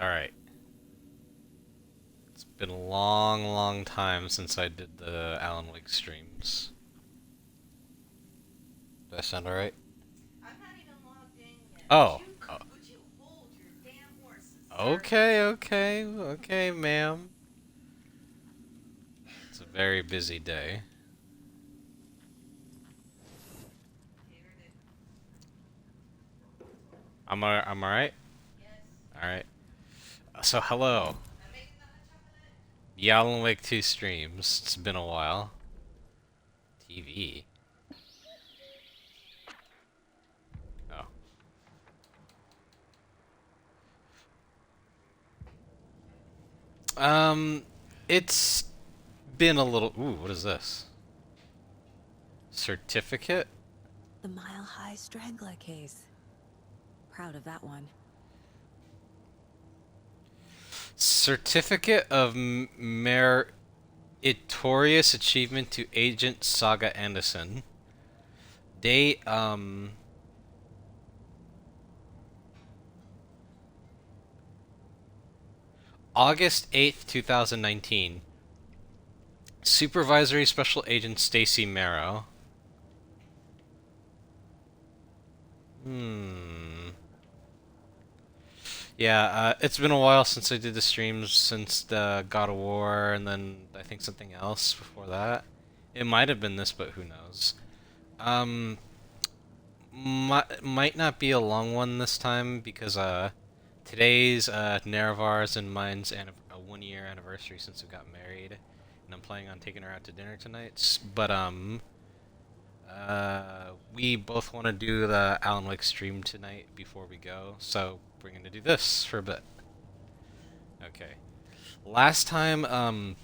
Alright. It's been a long, long time since I did the Alan Wake streams. Do I sound alright? I'm not even logged in yet. Oh. Oh. Would you hold your damn horses, sir? Okay, ma'am. It's a very busy day. I'm alright? Yes. Alright. So, hello. I'm making the hot chocolate. The Alan Wake 2 streams. It's been a while. TV. Oh. Um, it's been a little. Ooh, what is this? Certificate? The Mile High Strangler case. Proud of that one. Certificate of Meritorious Achievement to Agent Saga Anderson. Date, August 8th, 2019. Supervisory Special Agent Stacy Marrow. Yeah, it's been a while since I did the streams, since the God of War, and then I think something else before that. It might have been this, but who knows. Um, might not be a long one this time because today's Nerevar's and mine's a 1 year anniversary since we got married, and I'm planning on taking her out to dinner tonight. But we both want to do the Alan Wake stream tonight before we go, so we're gonna do this for a bit. Okay. Last time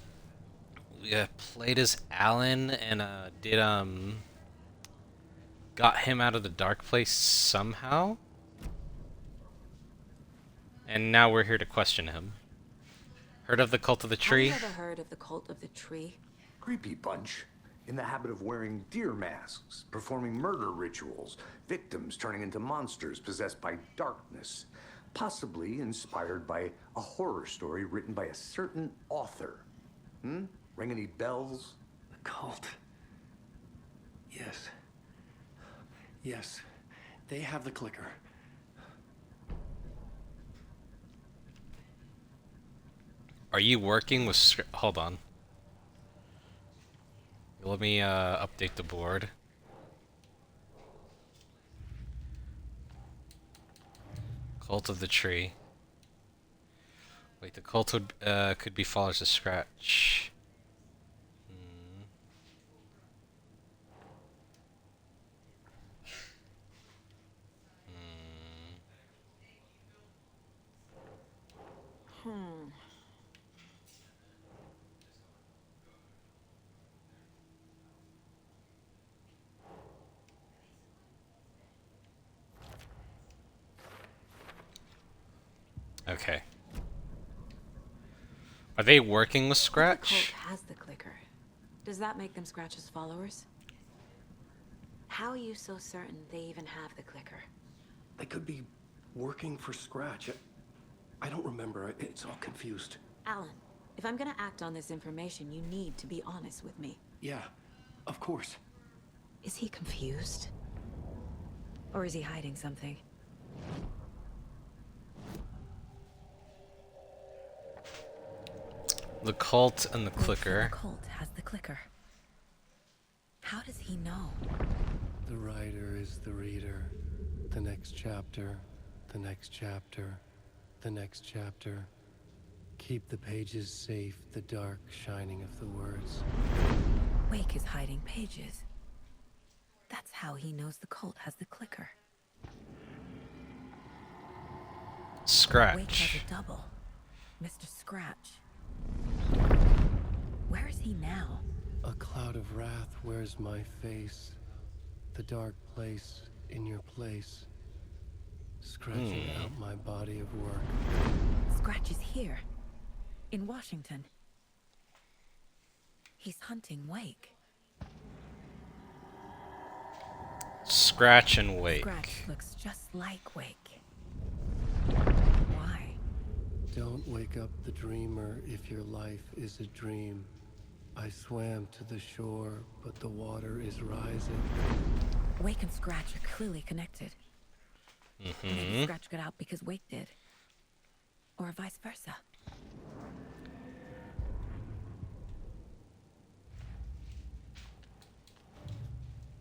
we played as Alan and did got him out of the dark place somehow. And now we're here to question him. Heard of the Cult of the Tree? Have you ever heard of the Cult of the Tree? Creepy bunch. In the habit of wearing deer masks, performing murder rituals, victims turning into monsters possessed by darkness, possibly inspired by a horror story written by a certain author. Ring any bells? The cult. Yes. Yes. They have the clicker. Are you working with hold on. Let me update the board. Cult of the Tree. Wait, the cult would, could be followers of Scratch. Okay. Are they working with The Scratch? cult has the clicker. Does that make them Scratch's followers? How are you so certain they even have the clicker? They could be working for Scratch. I don't remember. It's all confused. Alan, if I'm gonna act on this information, you need to be honest with me. Yeah, of course. Is he confused? Or is he hiding something? The cult and the Wait for clicker. The cult has the clicker. How does he know? The writer is the reader. The next chapter. The next chapter. The next chapter. Keep the pages safe, the dark shining of the words. Wake is hiding pages. That's how he knows the cult has the clicker. Wake Scratch. has a double. Mr. Scratch. Where is he now? A cloud of wrath wears my face. The dark place in your place. Scratching out my body of work. Scratch is here. In Washington. He's hunting Wake. Scratch and Wake. Scratch looks just like Wake. Why? Don't wake up the dreamer if your life is a dream. I swam to the shore, but the water is rising. Wake and Scratch are clearly connected. Maybe Scratch got out because Wake did. Or vice versa.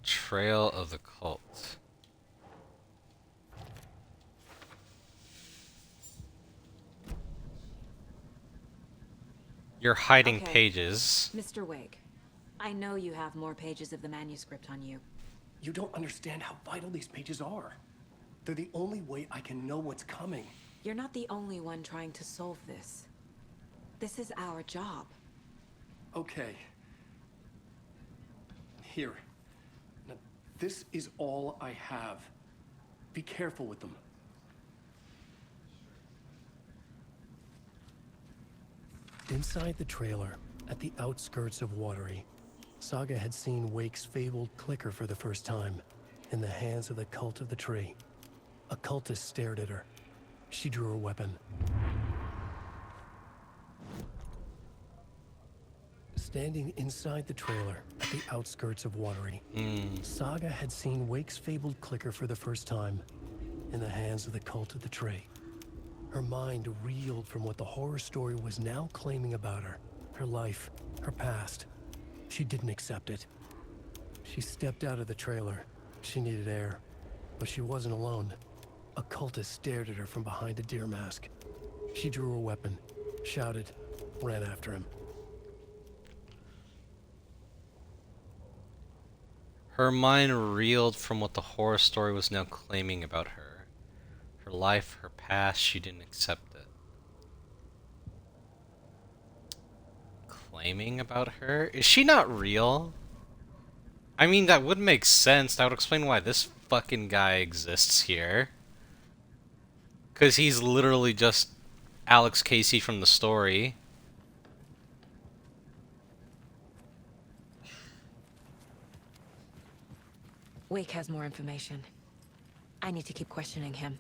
Trail of the Cult. You're hiding Okay. pages. Mr. Wake, I know you have more pages of the manuscript on you. You don't understand how vital these pages are. They're the only way I can know what's coming. You're not the only one trying to solve this. This is our job. Okay. Here. Now, this is all I have. Be careful with them. Inside the trailer, at the outskirts of Watery, Saga had seen Wake's fabled clicker for the first time, in the hands of the Cult of the Tree. A cultist stared at her. She drew her weapon. Standing inside the trailer, at the outskirts of Watery, Saga had seen Wake's fabled clicker for the first time, in the hands of the Cult of the Tree. Her mind reeled from what the horror story was now claiming about her. Her life, her past. She didn't accept it. She stepped out of the trailer. She needed air. But she wasn't alone. A cultist stared at her from behind a deer mask. She drew her weapon, shouted, ran after him. Her mind reeled from what the horror story was now claiming about her. Her life, her past, she didn't accept it. Claiming about her? Is she not real? I mean, that would make sense. That would explain why this fucking guy exists here. Because he's literally just Alex Casey from the story. Wake has more information. I need to keep questioning him.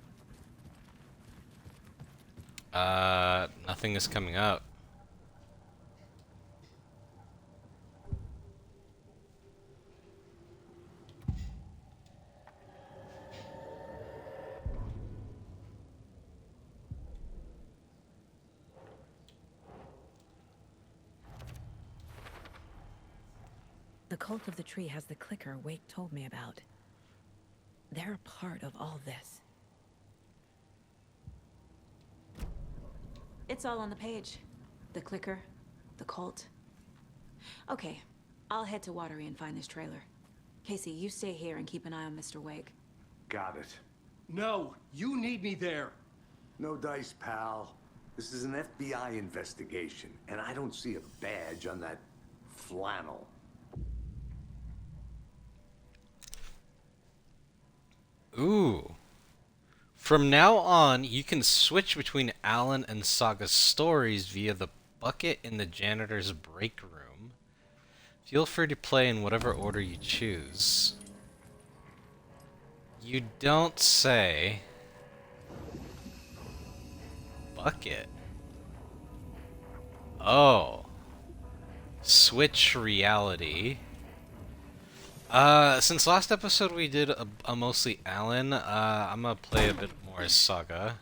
Nothing is coming up. The Cult of the Tree has the clicker Wake told me about. They're a part of all this. It's all on the page. The clicker, the cult. Okay, I'll head to Watery and find this trailer. Casey, you stay here and keep an eye on Mr. Wake. Got it. No, you need me there. No dice, pal. This is an FBI investigation, and I don't see a badge on that flannel. Ooh. From now on, you can switch between Alan and Saga's stories via the bucket in the janitor's break room. Feel free to play in whatever order you choose. You don't say. Bucket. Oh. Switch reality. Since last episode we did a mostly Alan, I'm gonna play a bit more as Saga.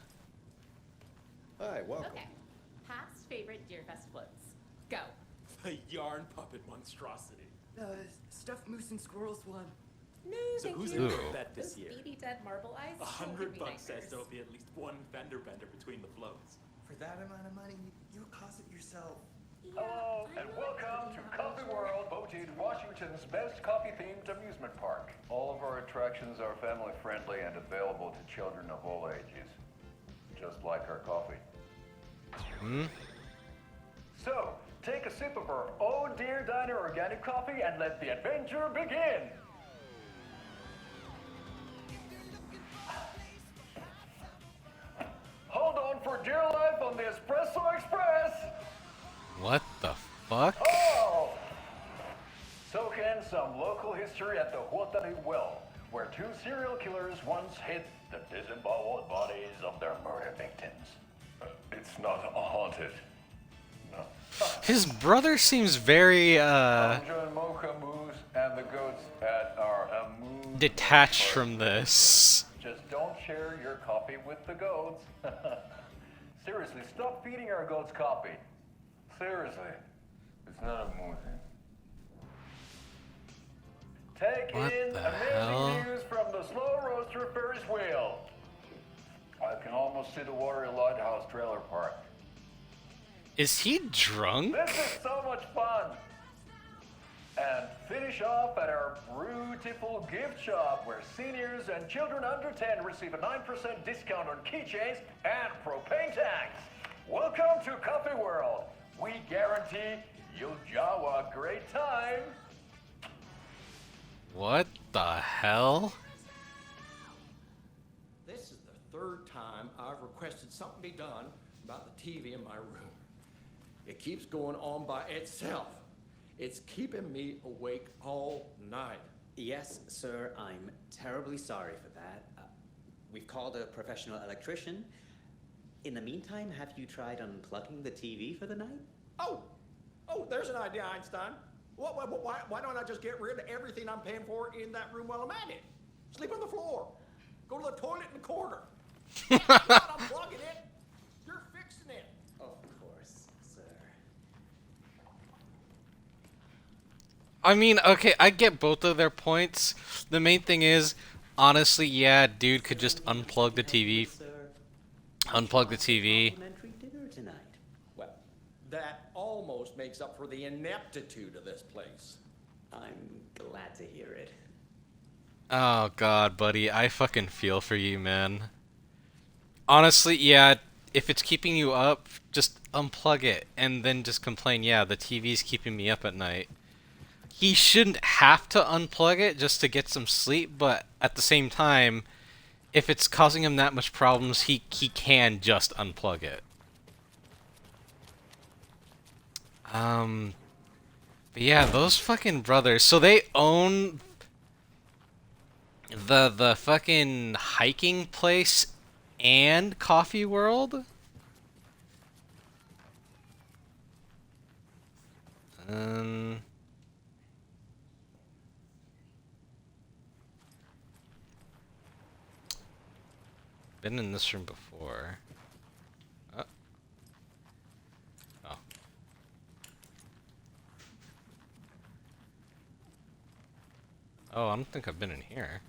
Hi, welcome. Okay. Past favorite Deerfest floats. Go. The yarn puppet monstrosity. Stuffed moose and squirrels one. No, So thank who's you. in Ooh. bet this Those year? beady dead marble eyes. $100 says there'll be at least one fender bender between the floats. For that amount of money, you'll cost it yourself. Hello, and welcome to Coffee World, voted Washington's best coffee-themed amusement park. All of our attractions are family-friendly and available to children of all ages, just like our coffee. So, take a sip of our Oh Dear Diner organic coffee and let the adventure begin! Hold on for dear life on the Espresso Express! What the fuck? Oh! Soak in some local history at the Huatari Well, where two serial killers once hid the disemboweled bodies of their murder victims. It's not haunted. No. His brother seems very Anja and Mocha Moose and the goats are Moose. detached from this. Just don't share your coffee with the goats. Seriously, stop feeding our goats coffee. Seriously. It's not amusing. Take What in the amazing hell? views from the slow roaster Ferris wheel. I can almost see the Watery Lighthouse trailer park. Is he drunk? This is so much fun. And finish off at our beautiful gift shop where seniors and children under 10 receive a 9% discount on keychains and propane tanks. Welcome to Coffee World. We guarantee you'll jaw a great time. What the hell? This is the third time I've requested something be done about the TV in my room. It keeps going on by itself. It's keeping me awake all night. Yes, sir, I'm terribly sorry for that. We've called a professional electrician. In the meantime, have you tried unplugging the TV for the night? Oh, there's an idea, Einstein. Why don't I just get rid of everything I'm paying for in that room while I'm at it? Sleep on the floor. Go to the toilet in the corner. You're not unplugging it. You're fixing it. Of course, sir. I mean, okay, I get both of their points. The main thing is, honestly, yeah, dude could just unplug the TV. Unplug the TV. Complimentary dinner tonight. Well, that almost makes up for the ineptitude of this place. I'm glad to hear it. Oh god, buddy, I fucking feel for you, man. Honestly, yeah, if it's keeping you up, just unplug it and then just complain, yeah, the TV's keeping me up at night. He shouldn't have to unplug it just to get some sleep, but at the same time, if it's causing him that much problems, he can just unplug it. But yeah, those fucking brothers, so they own the fucking hiking place and Coffee World? Been in this room before. Oh. Oh, I don't think I've been in here.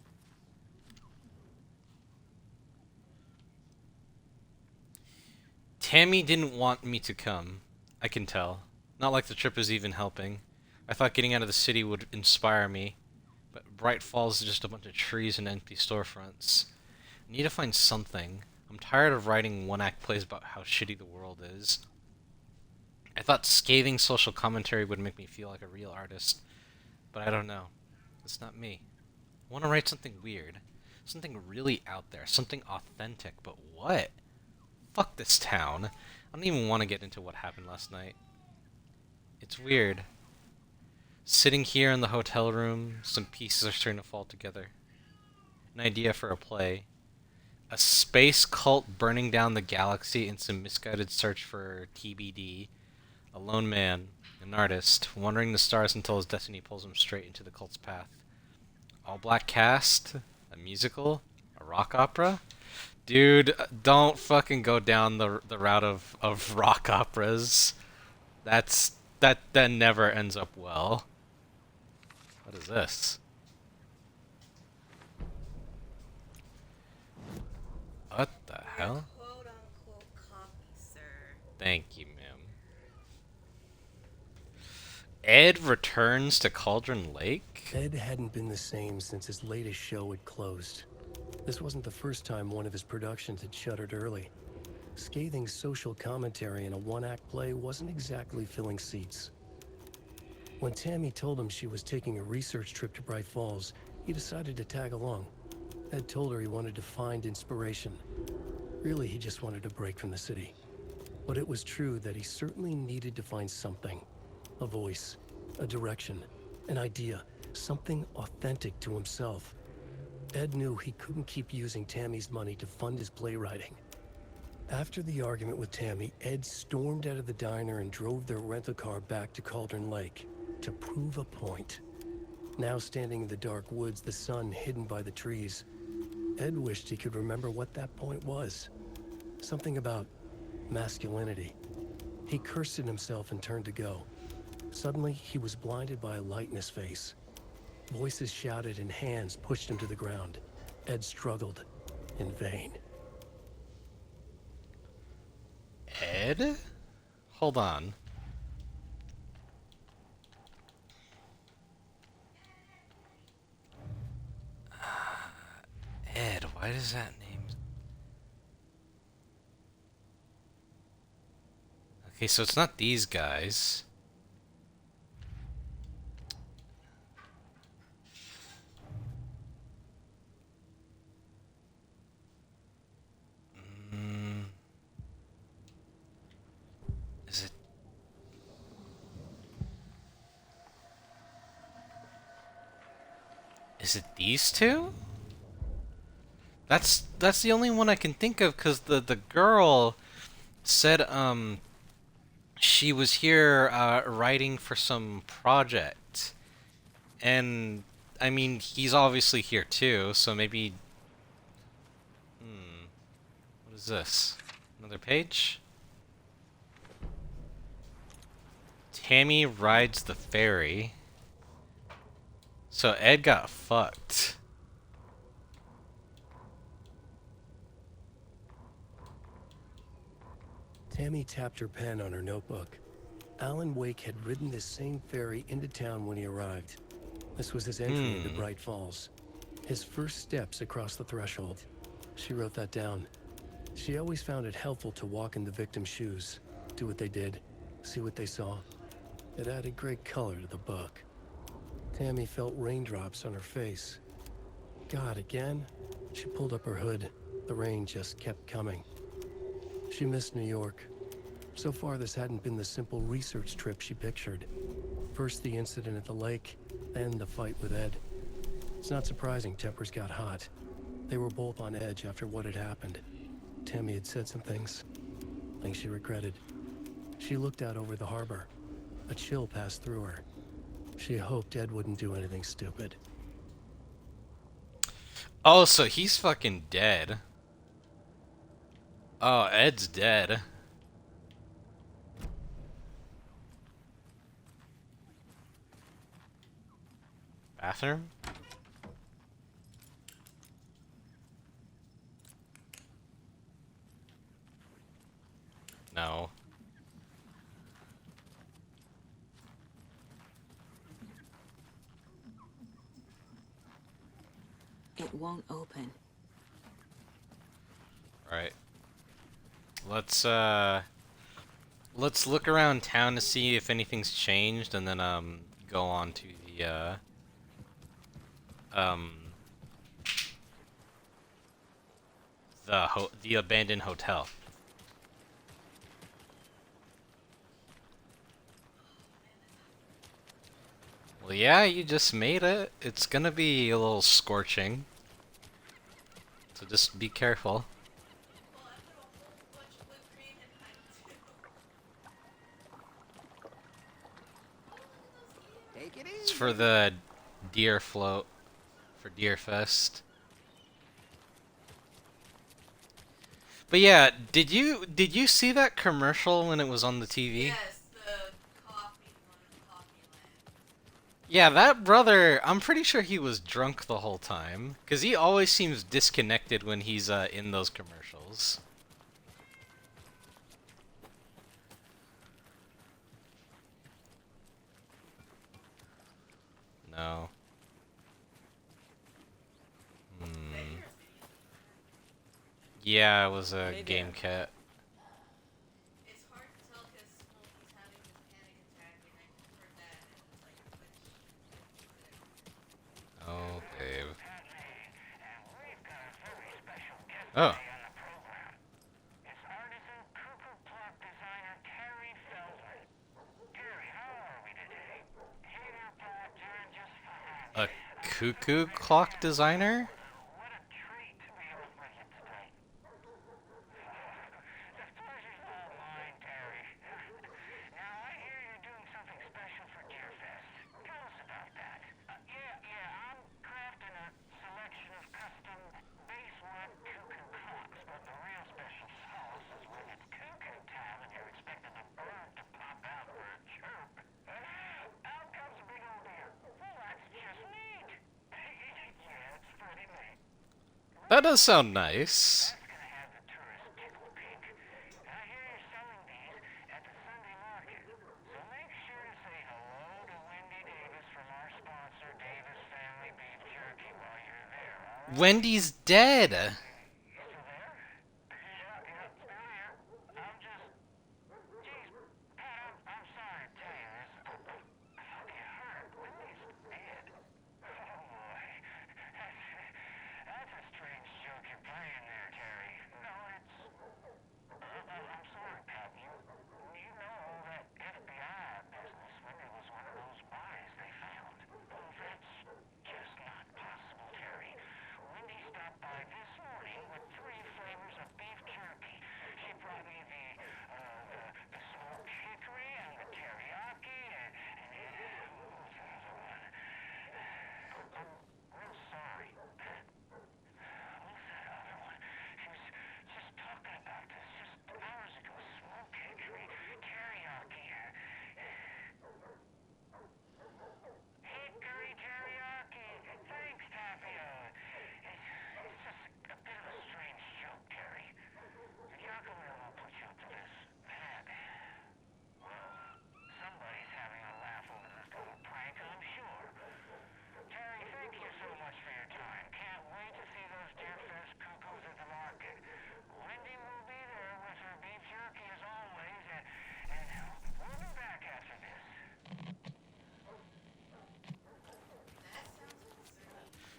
Tammy didn't want me to come. I can tell. Not like the trip is even helping. I thought getting out of the city would inspire me, but Bright Falls is just a bunch of trees and empty storefronts. I need to find something. I'm tired of writing one-act plays about how shitty the world is. I thought scathing social commentary would make me feel like a real artist, but I don't know. It's not me. I want to write something weird. Something really out there. Something authentic, but what? Fuck this town. I don't even want to get into what happened last night. It's weird. Sitting here in the hotel room, some pieces are starting to fall together. An idea for a play. A space cult burning down the galaxy in some misguided search for TBD. A lone man, an artist, wandering the stars until his destiny pulls him straight into the cult's path. All black cast? A musical? A rock opera? Dude, don't fucking go down the route of rock operas. That never ends up well. What is this? What the hell? Quote-unquote copy, sir. Thank you, ma'am. Ed returns to Cauldron Lake? Ed hadn't been the same since his latest show had closed. This wasn't the first time one of his productions had shuttered early. Scathing social commentary in a one-act play wasn't exactly filling seats. When Tammy told him she was taking a research trip to Bright Falls, he decided to tag along. Ed told her he wanted to find inspiration. Really, he just wanted a break from the city. But it was true that he certainly needed to find something. A voice, a direction, an idea, something authentic to himself. Ed knew he couldn't keep using Tammy's money to fund his playwriting. After the argument with Tammy, Ed stormed out of the diner and drove their rental car back to Cauldron Lake to prove a point. Now standing in the dark woods, the sun hidden by the trees, Ed wished he could remember what that point was. Something about masculinity. He cursed at himself and turned to go. Suddenly, he was blinded by a light in his face. Voices shouted and hands pushed him to the ground. Ed struggled in vain. Ed? Hold on. Ed, why does that name... Okay, so it's not these guys. Is it... Is it these two? That's the only one I can think of, because the girl said she was here writing for some project, and I mean he's obviously here too, so maybe what is this? Another page? Tammy rides the ferry. So Ed got fucked. Tammy tapped her pen on her notebook. Alan Wake had ridden this same ferry into town when he arrived. This was his entry into Bright Falls. His first steps across the threshold. She wrote that down. She always found it helpful to walk in the victim's shoes, do what they did, see what they saw. It added great color to the book. Tammy felt raindrops on her face. God, again? She pulled up her hood. The rain just kept coming. She missed New York. So far, this hadn't been the simple research trip she pictured. First the incident at the lake, then the fight with Ed. It's not surprising tempers got hot. They were both on edge after what had happened. Tammy had said some things she regretted. She looked out over the harbor. A chill passed through her. She hoped Ed wouldn't do anything stupid. Oh, so he's fucking dead. Oh, Ed's dead. Bathroom? No. It won't open. Right. Let's look around town to see if anything's changed, and then go on to the abandoned hotel. Well, yeah, you just made it. It's gonna be a little scorching, so just be careful. It's for the deer float, for Deer Fest. But yeah, did you see that commercial when it was on the TV? Yes, the coffee one, Coffee Land. Yeah, that brother, I'm pretty sure he was drunk the whole time, because he always seems disconnected when he's in those commercials. No. Yeah, it was a game cat. It's hard to tell because Smokey's having this panic attack and I heard that and it was like, which... Oh, babe. Oh. A cuckoo clock designer? That does sound nice. Wendy's dead.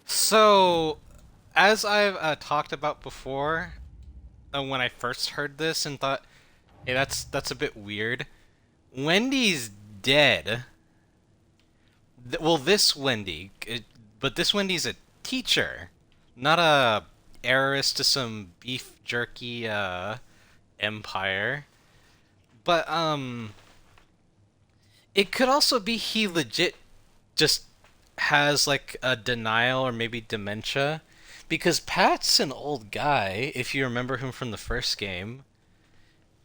So, as I've talked about before, when I first heard this and thought, hey, that's a bit weird. Wendy's dead. Well, this Wendy, but this Wendy's a teacher, not a heiress to some beef jerky empire. But it could also be he legit just has like a denial or maybe dementia, because Pat's an old guy if you remember him from the first game,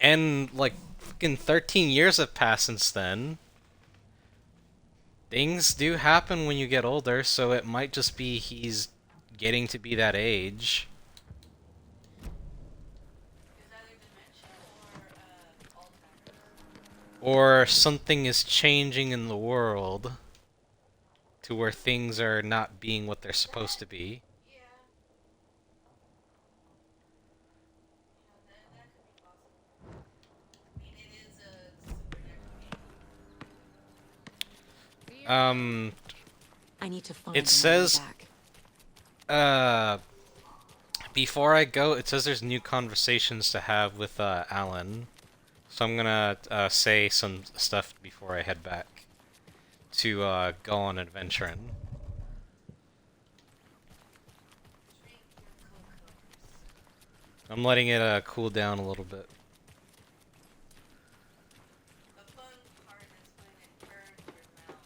and like fucking 13 years have passed since then. Things do happen when you get older, so it might just be he's getting to be that age. Or something is changing in the world to where things are not being what they're supposed to be. Yeah. That could be possible. I mean, it is a super I need to find it my way says back. before I go, it says there's new conversations to have with Alan. So I'm gonna say some stuff before I head back to go on adventuring. I'm letting it cool down a little bit. The fun part is when it burns your mouth.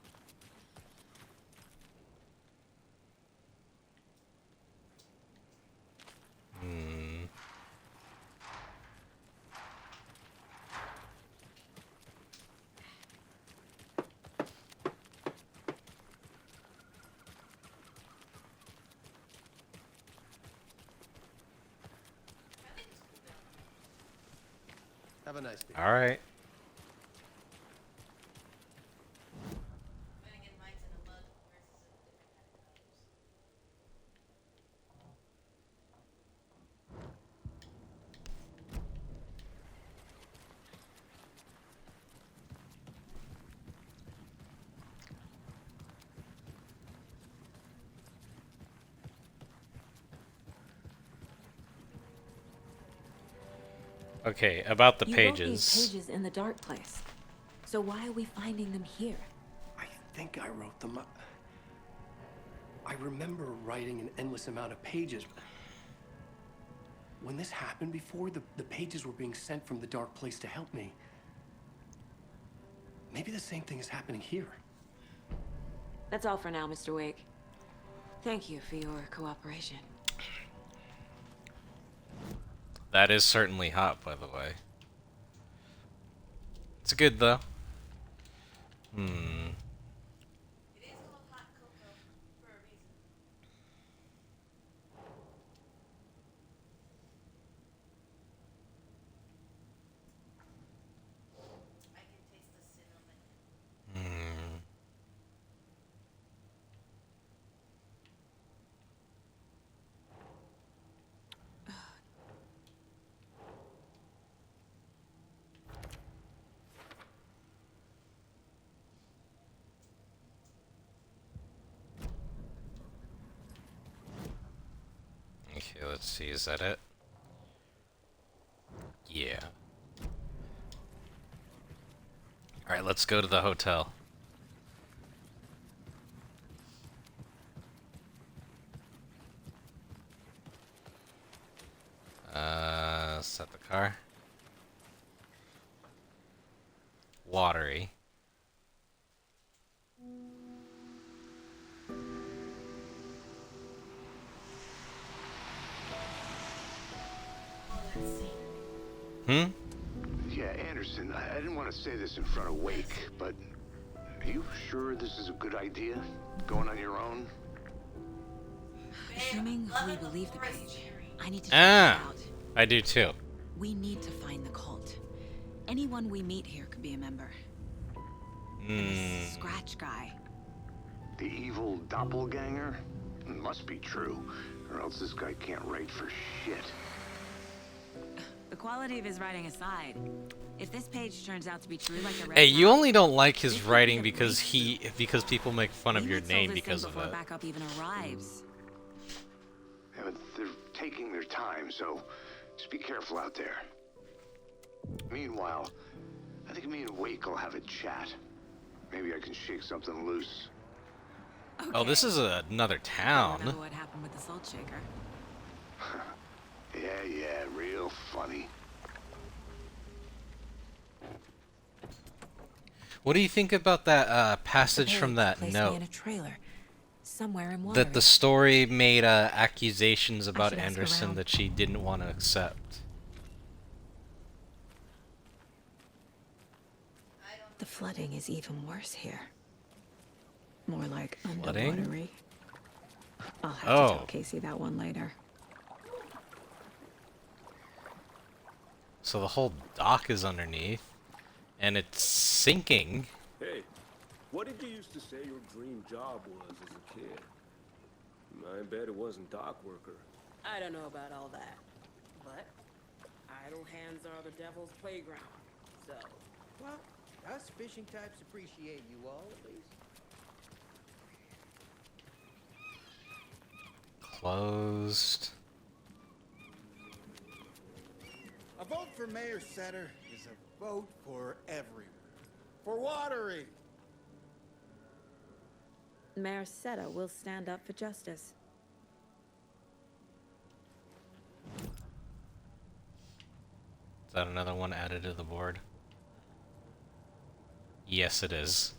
Have a nice day. All right. Then again, mine's in a mug versus a different kind of colors. Okay, about the You pages. wrote these pages in the dark place. So why are we finding them here? I think I wrote them. I remember writing an endless amount of pages. When this happened before, the pages were being sent from the dark place to help me. Maybe the same thing is happening here. That's all for now, Mr. Wake. Thank you for your cooperation. That is certainly hot, by the way. It's good, though. It is called hot cocoa for a reason. let's see, is that it? Yeah. Alright, let's go to the hotel. Set the car. Watery. Hmm? Yeah, Anderson, I didn't want to say this in front of Wake, but are you sure this is a good idea? Going on your own? Assuming we believe the page, I need to check it out. I do too. We need to find the cult. Anyone we meet here could be a member. And this Scratch guy. The evil doppelganger? Must be true, or else this guy can't write for shit. The quality of his writing aside, if this page turns out to be true like the Hey, you only don't like his writing because people make fun of your name because of it. Backup even arrives. Yeah, but they're taking their time, so just be careful out there. Meanwhile, I think me and Wake will have a chat. Maybe I can shake something loose. Okay. Oh, this is another town. Remember what happened with the salt shaker? Yeah, real funny. What do you think about that passage from that placed note? me in a trailer, somewhere in That the story made accusations about should ask Anderson around. that she didn't want to accept. The flooding is even worse here. More like Flooding? underwatery. I'll have to tell Casey that one later. So the whole dock is underneath, and it's sinking. Hey, what did you used to say your dream job was as a kid? I bet it wasn't dock worker. I don't know about all that, but idle hands are the devil's playground, so... Well, us fishing types appreciate you all, at least. Closed. A vote for Mayor Setter is a vote for everyone. For Watery! Mayor Seta will stand up for justice. Is that another one added to the board? Yes, it is.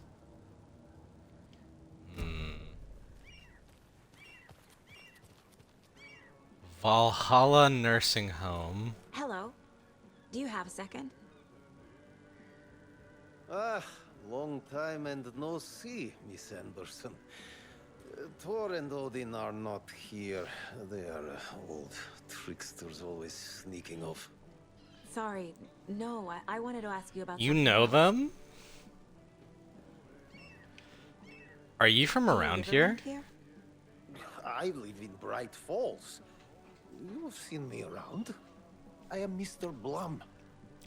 Valhalla Nursing Home. Hello. Do you have a second? Ah, long time and no see, Miss Anderson. Thor and Odin are not here. They are old tricksters always sneaking off. Sorry. No, I wanted to ask you about You something know else. them? Are you from Do you around live here? I live in Bright Falls. You've seen me around. I am Mr. Blum.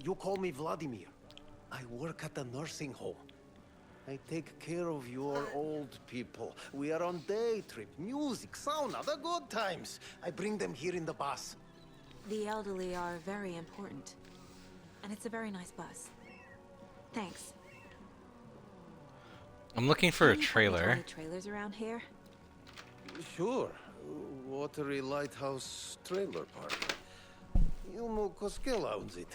You call me Vladimir. I work at a nursing home. I take care of your old people. We are on day trip, music, sauna, the good times. I bring them here in the bus. The elderly are very important. And it's a very nice bus. Thanks. I'm looking for a Can you point me to trailer. any trailers around here? Sure. Watery Lighthouse Trailer Park. Ilmo Koskela owns it.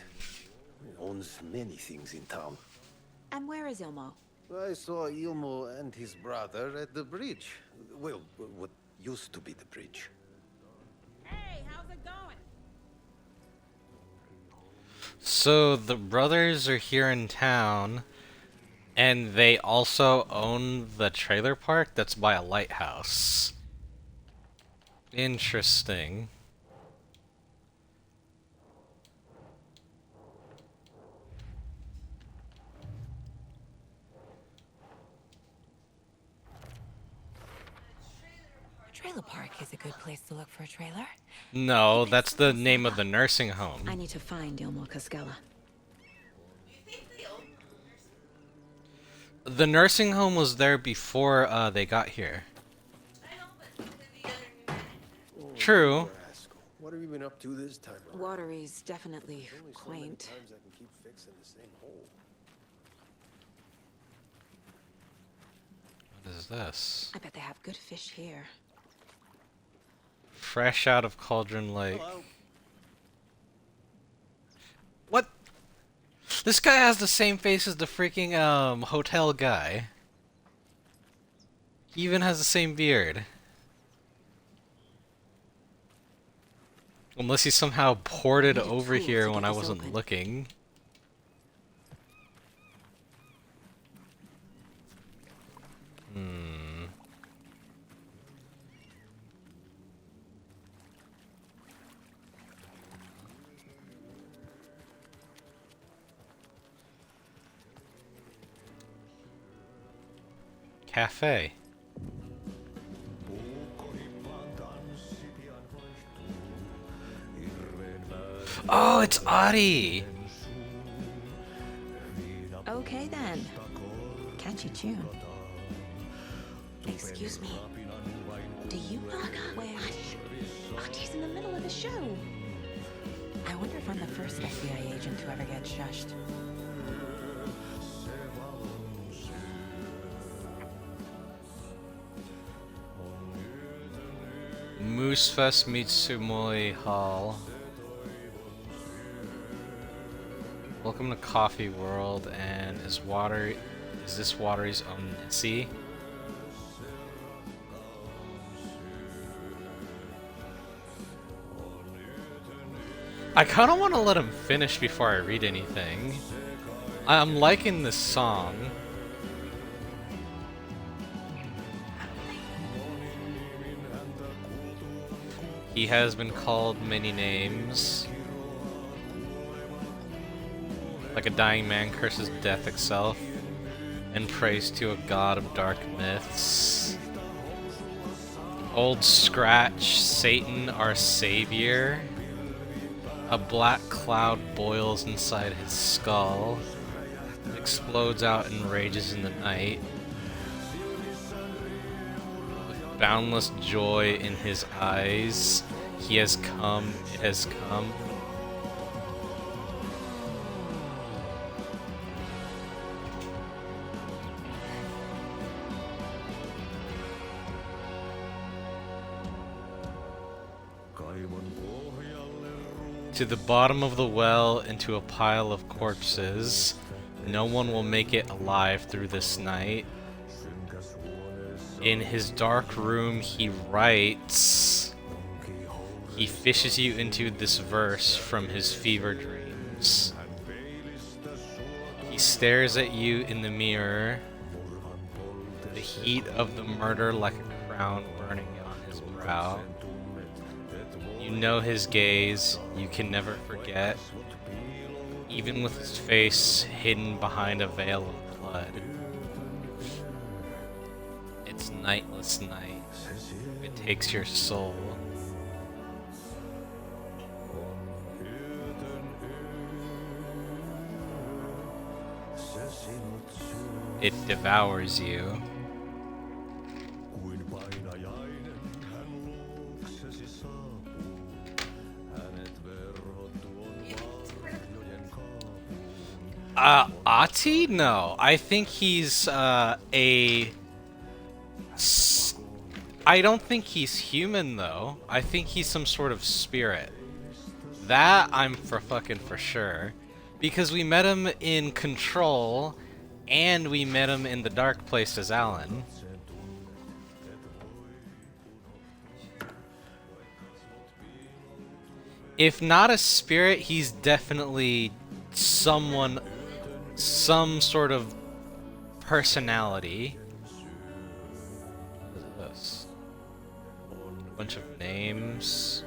He owns many things in town. And where is Ilmo? I saw Ilmo and his brother at the bridge. Well, what used to be the bridge. Hey, how's it going? So the brothers are here in town, and they also own the trailer park that's by a lighthouse. Interesting. Trailer park is a good place to look for a trailer. No, that's the name of the nursing home. I need to find Ilmo Koskela. The nursing home was there before they got here. True. What have you been up to this time around? Watery's definitely Only so many quaint. times I can keep fixing the same hole. What is this? I bet they have good fish here. Fresh out of Cauldron Lake. Hello. What? This guy has the same face as the freaking hotel guy. He even has the same beard. Unless he somehow ported Need a over tool here to when get I this wasn't open. looking. Hmm. Cafe. Oh, it's Audie! Okay then. Catchy tune. Excuse me. Do you know where? Audie's in the middle of the show. I wonder if I'm the first FBI agent to ever get shushed. Moosefest meets Sumoi Hall. Welcome to Coffee World, and is this Watery's own sea? I kinda wanna let him finish before I read anything. I'm liking this song. He has been called many names. Like a dying man curses death itself and prays to a god of dark myths. Old Scratch, Satan, our savior. A black cloud boils inside his skull, explodes out and rages in the night. With boundless joy in his eyes, he has come, it has come. To the bottom of the well, into a pile of corpses. No one will make it alive through this night. In his dark room, he writes. He fishes you into this verse from his fever dreams. He stares at you in the mirror. The heat of the murder like a crown burning on his brow. You know his gaze, you can never forget, even with his face hidden behind a veil of blood. It's nightless night. It takes your soul. It devours you. Ati? No. I think he's, I don't think he's human, though. I think he's some sort of spirit. That I'm for sure. Because we met him in Control, and we met him in the Dark Place as Alan. If not a spirit, he's definitely someone, some sort of personality. What is this? A bunch of names.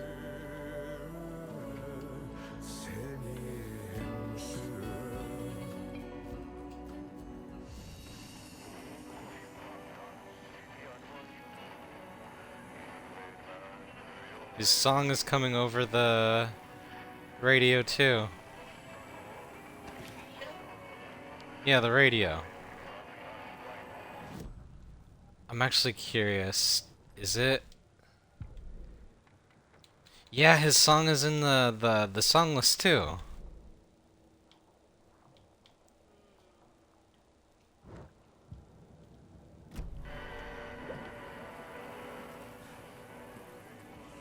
His song is coming over the radio too. Yeah, the radio. I'm actually curious. Is it? Yeah, his song is in the song list too.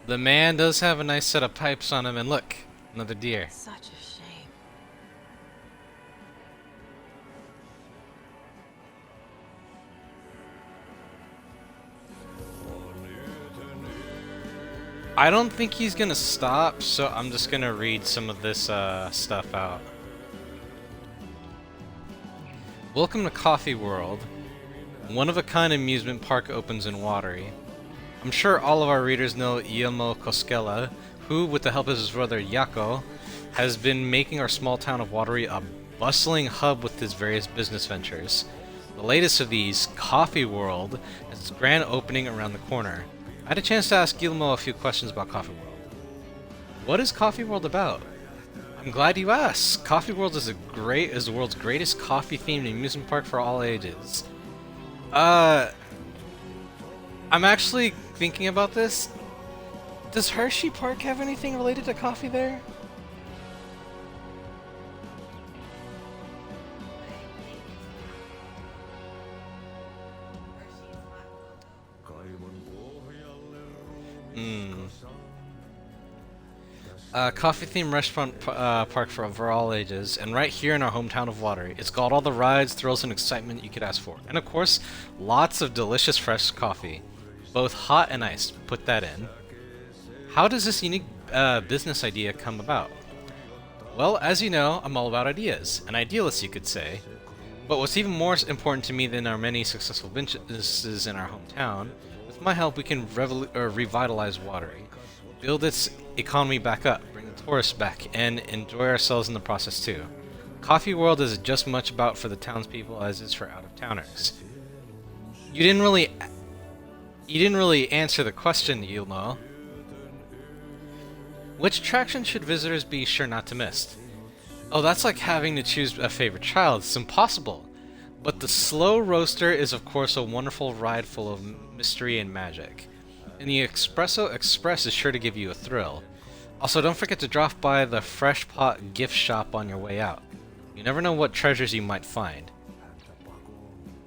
The man does have a nice set of pipes on him, and look, another deer. Such a shame. I don't think he's gonna stop, so I'm just gonna read some of this stuff out. Welcome to Coffee World. One-of-a-kind amusement park opens in Watery. I'm sure all of our readers know Guillermo Koskela, who, with the help of his brother Jaco, has been making our small town of Watery a bustling hub with his various business ventures. The latest of these, Coffee World, has its grand opening around the corner. I had a chance to ask Guillermo a few questions about Coffee World. What is Coffee World about? I'm glad you asked. Coffee World is the world's greatest coffee-themed amusement park for all ages. I'm actually thinking about this. Does Hershey Park have anything related to coffee there? Coffee-themed restaurant park for all ages, and right here in our hometown of Watery. It's got all the rides, thrills, and excitement you could ask for. And of course, lots of delicious fresh coffee. Both hot and iced. Put that in. How does this unique business idea come about? Well, as you know, I'm all about ideas. An idealist, you could say. But what's even more important to me than our many successful businesses in our hometown, with my help we can revitalize Watery. Build its economy back up, bring the tourists back, and enjoy ourselves in the process too. Coffee World is just much about for the townspeople as it is for out-of-towners. You didn't really answer the question, Guillermo. Which attraction should visitors be sure not to miss? Oh, that's like having to choose a favorite child. It's impossible. But the Slow Roaster is of course a wonderful ride full of mystery and magic. And the Espresso Express is sure to give you a thrill. Also, don't forget to drop by the Fresh Pot gift shop on your way out. You never know what treasures you might find.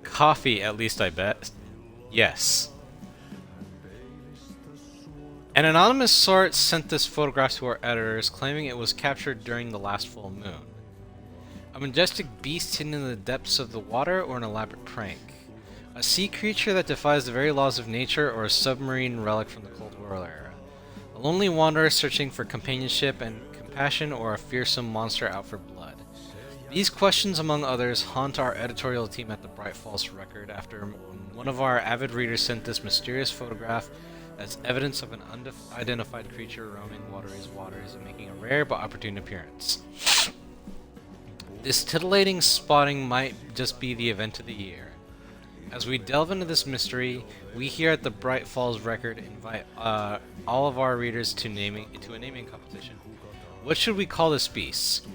Coffee, at least I bet. Yes. An anonymous source sent this photograph to our editors, claiming it was captured during the last full moon. A majestic beast hidden in the depths of the water, or an elaborate prank? A sea creature that defies the very laws of nature, or a submarine relic from the Cold War era? A lonely wanderer searching for companionship and compassion, or a fearsome monster out for blood? These questions, among others, haunt our editorial team at the Bright Falls Record after one of our avid readers sent this mysterious photograph as evidence of an unidentified creature roaming Watery's waters and making a rare but opportune appearance. This titillating spotting might just be the event of the year. As we delve into this mystery, we here at the Bright Falls Record invite all of our readers to a naming competition. What should we call this beast?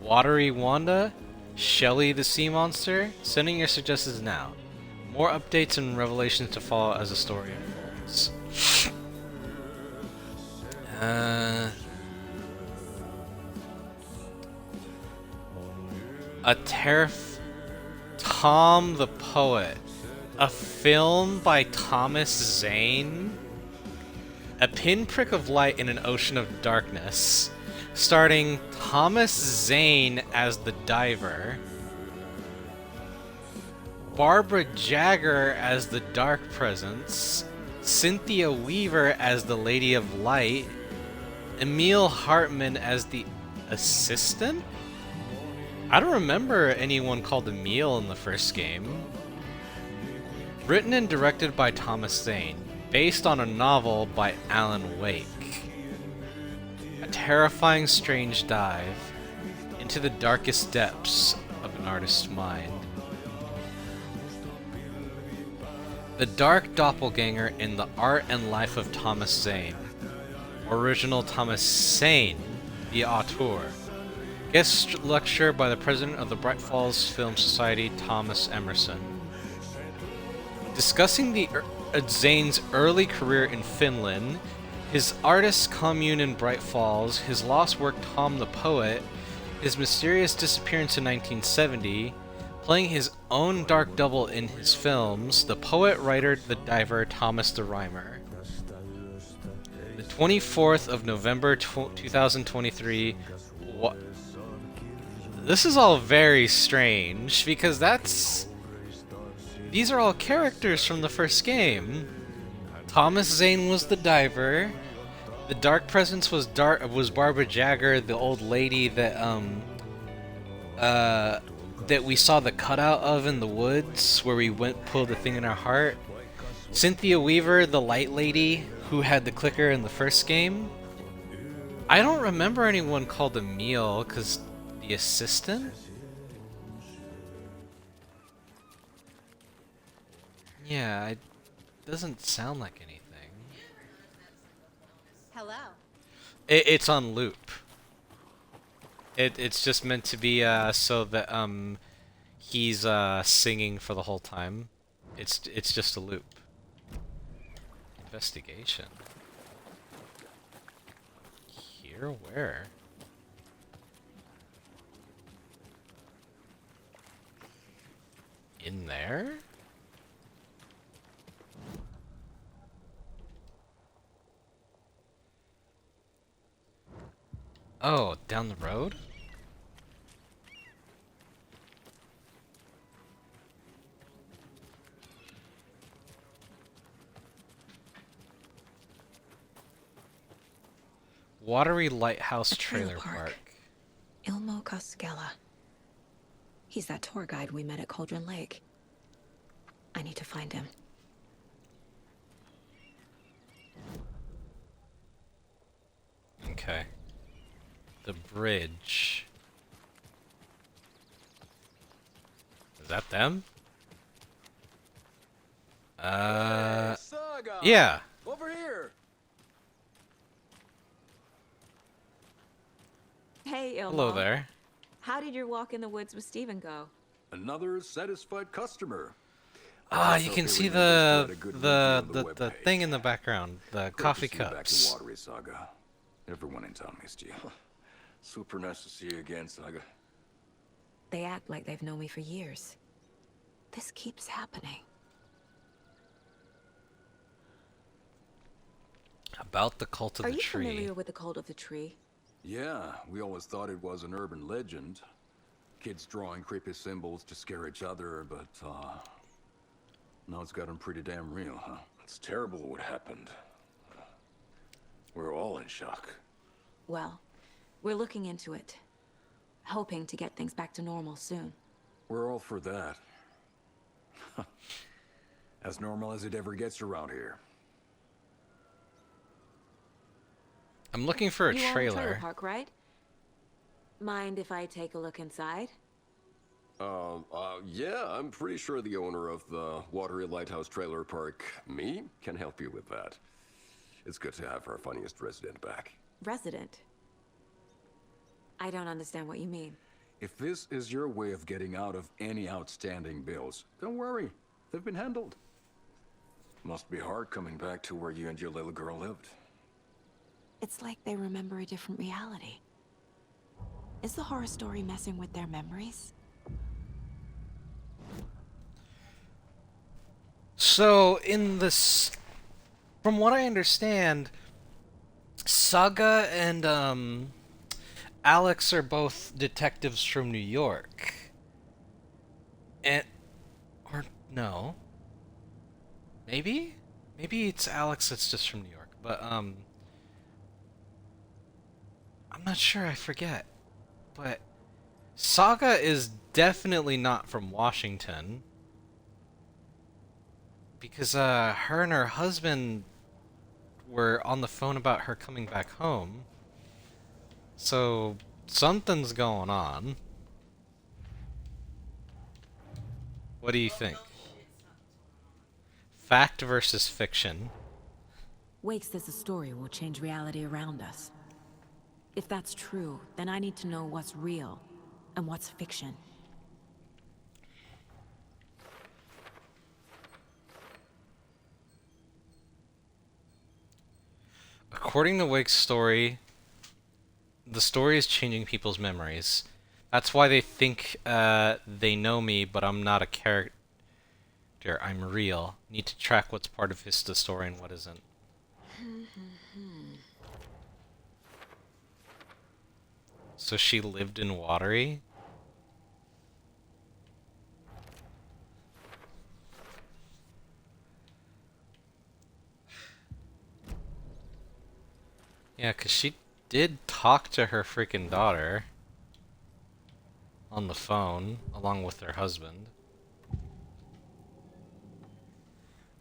Watery Wanda? Shelly the Sea Monster? Send in your suggestions now. More updates and revelations to follow as the story unfolds. Tom the Poet. A film by Thomas Zane? A pinprick of light in an ocean of darkness. Starring Thomas Zane as the diver. Barbara Jagger as the dark presence. Cynthia Weaver as the Lady of Light. Emil Hartman as the assistant? I don't remember anyone called Emil in the first game. Written and directed by Thomas Zane, based on a novel by Alan Wake. A terrifying, strange dive into the darkest depths of an artist's mind. The Dark Doppelganger in the Art and Life of Thomas Zane. Original Thomas Zane, the auteur. Guest lecture by the president of the Bright Falls Film Society, Thomas Emerson. Discussing Zane's early career in Finland, his artist's commune in Bright Falls, his lost work Tom the Poet, his mysterious disappearance in 1970, playing his own dark double in his films, the poet, writer, the diver, Thomas the Rhymer. The 24th of November 2023. This is all very strange, because these are all characters from the first game. Thomas Zane was the diver. The Dark Presence was Barbara Jagger, the old lady that that we saw the cutout of in the woods where we pulled the thing in our heart. Cynthia Weaver, the light lady who had the clicker in the first game. I don't remember anyone called Emil, because the assistant? Yeah, it doesn't sound like anything. Hello. It's on loop. It's just meant to be so that he's singing for the whole time. It's just a loop. Investigation. Here, where? In there? Oh, down the road? Watery Lighthouse Trailer Park. Ilmo Koskela. He's that tour guide we met at Cauldron Lake. I need to find him. Okay. The bridge. Is that them? Hey, Saga! Yeah. Over here. Hey, Ilmo. Hello there. How did your walk in the woods with Steven go? Another satisfied customer. Ah, you can see the thing in the background, the coffee Back cups. to Watery, Saga. Everyone in town missed you. Super nice to see you again, Saga. They act like they've known me for years. This keeps happening. About the Cult of Are the you Tree. familiar with the Cult of the Tree? Yeah, we always thought it was an urban legend. Kids drawing creepy symbols to scare each other, but now it's gotten pretty damn real, huh? It's terrible what happened. We're all in shock. Well, we're looking into it. Hoping to get things back to normal soon. We're all for that. As normal as it ever gets around here. I'm looking for a You own trailer. trailer park, right? Mind if I take a look inside? Yeah, I'm pretty sure the owner of the Watery Lighthouse Trailer Park, me, can help you with that. It's good to have our funniest resident back. Resident? I don't understand what you mean. If this is your way of getting out of any outstanding bills, don't worry. They've been handled. Must be hard coming back to where you and your little girl lived. It's like they remember a different reality. Is the horror story messing with their memories? So, in this... From what I understand, Saga and, Alex are both detectives from New York. And... Or, no. Maybe? Maybe it's Alex that's just from New York, but, I'm not sure, I forget. But Saga is definitely not from Washington. Because, her and her husband were on the phone about her coming back home. So, something's going on. What do you think? Fact versus fiction. Wake says the story will change reality around us. If that's true, then I need to know what's real and what's fiction. according to Wake's story, the story is changing people's memories. That's why they think they know me, but I'm not a character. I'm real. Need to track what's part of the story and what isn't. So she lived in Watery? Yeah, 'cause she did talk to her freaking daughter on the phone, along with her husband.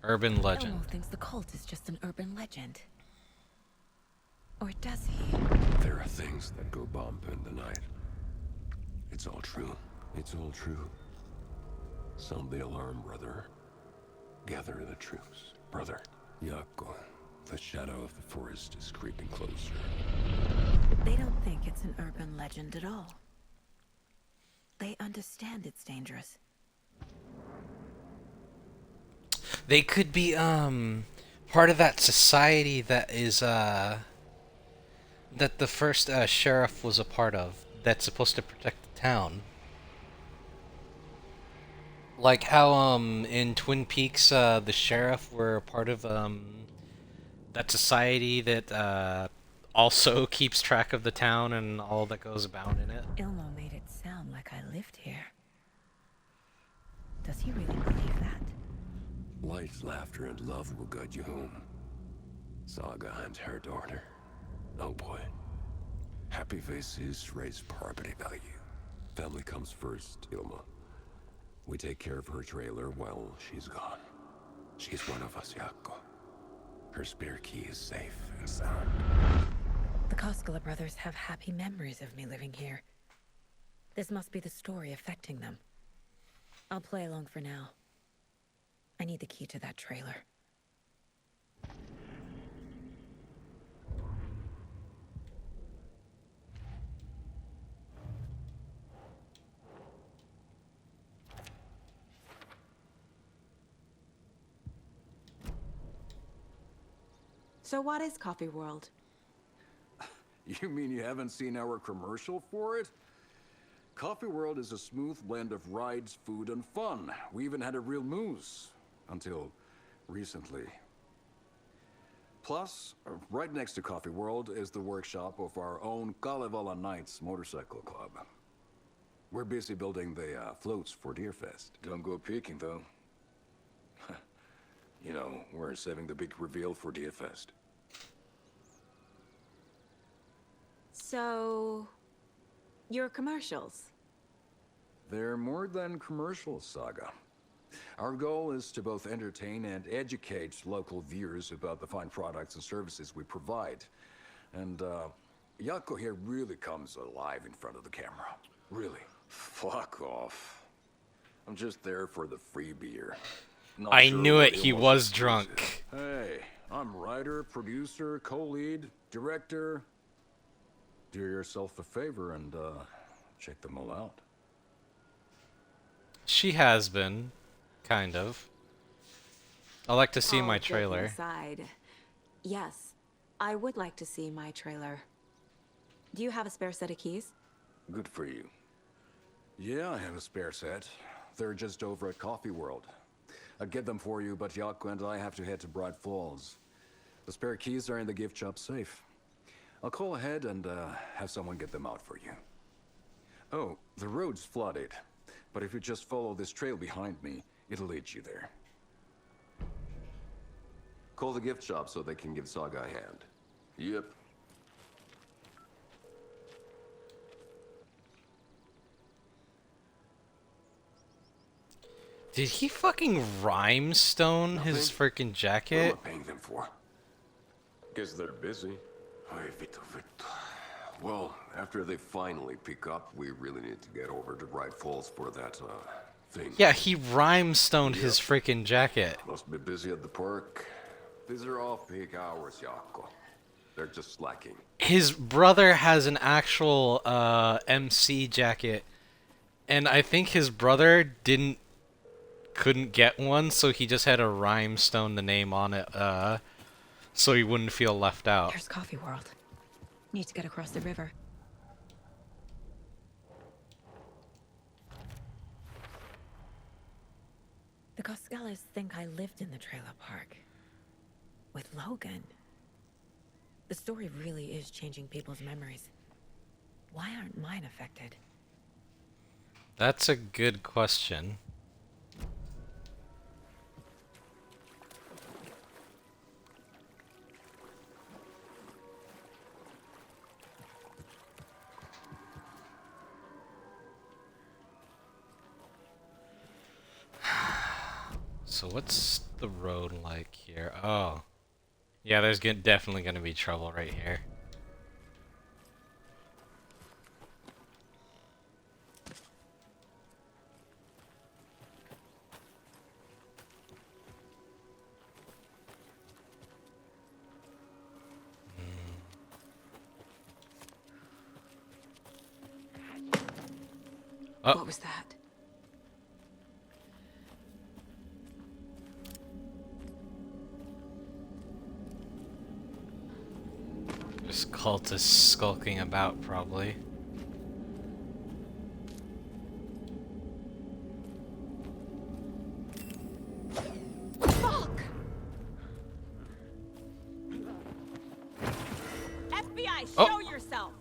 Urban legend. Elmo thinks the cult is just an urban legend. Or does he? There are things that go bump in the night. It's all true. It's all true. Sound the alarm, brother. Gather the troops, brother. Yako, the shadow of the forest is creeping closer. They don't think it's an urban legend at all. They understand it's dangerous. They could be, part of that society that is, that the first, sheriff was a part of, that's supposed to protect the town. Like how, in Twin Peaks, the sheriff were a part of, that society that, also keeps track of the town and all that goes about in it. Ilmo made it sound like I lived here. Does he really believe that? Light, laughter, and love will guide you home. Saga and her daughter. Oh boy. Happy faces raise property value. Family comes first, Ilma. We take care of her trailer while she's gone. She's one of us, Yako. Her spare key is safe and sound. The Koskela brothers have happy memories of me living here. This must be the story affecting them. I'll play along for now. I need the key to that trailer. So what is Coffee World? You mean you haven't seen our commercial for it? Coffee World is a smooth blend of rides, food, and fun. We even had a real moose. Until recently. Plus, right next to Coffee World is the workshop of our own Kalevala Knights Motorcycle Club. We're busy building the floats for Deerfest. Don't go peeking, though. You know, we're saving the big reveal for Deerfest. So... your commercials? They're more than commercials, Saga. Our goal is to both entertain and educate local viewers about the fine products and services we provide. And, Yako here really comes alive in front of the camera. Really. Fuck off. I'm just there for the free beer. Not I sure knew what it, he Ilma's was exclusive. drunk. Hey, I'm writer, producer, co-lead, director. Do yourself a favor and, check them all out. She has been. Kind of. I like to see my All joking trailer. aside, yes, I would like to see my trailer. Do you have a spare set of keys? Good for you. Yeah, I have a spare set. They're just over at Coffee World. I'd get them for you, but Yako and I have to head to Bright Falls. The spare keys are in the gift shop safe. I'll call ahead and have someone get them out for you. Oh, the road's flooded, but if you just follow this trail behind me, it'll lead you there. Call the gift shop so they can give Saga a hand. Yep. Did he fucking rhymestone his freaking What jacket? am I paying them for? Guess they're busy. Ay, Vito. Well, after they finally pick up, we really need to get over to Bright Falls for that, thing. Yeah, he rhymestoned his freaking jacket. Must be busy at the park. These are off-peak hours, Yako. They're just slacking. His brother has an actual MC jacket, and I think his brother couldn't get one, so he just had to rhymestone the name on it. So he wouldn't feel left out. There's Coffee World. Need to get across the river. The Coskellas think I lived in the trailer park. With Logan. The story really is changing people's memories. Why aren't mine affected? That's a good question. So what's the road like here? Oh. Yeah, there's definitely gonna be trouble right here. Oh. What was that? Just cultists skulking about, probably. Fuck! FBI, Oh. show yourself!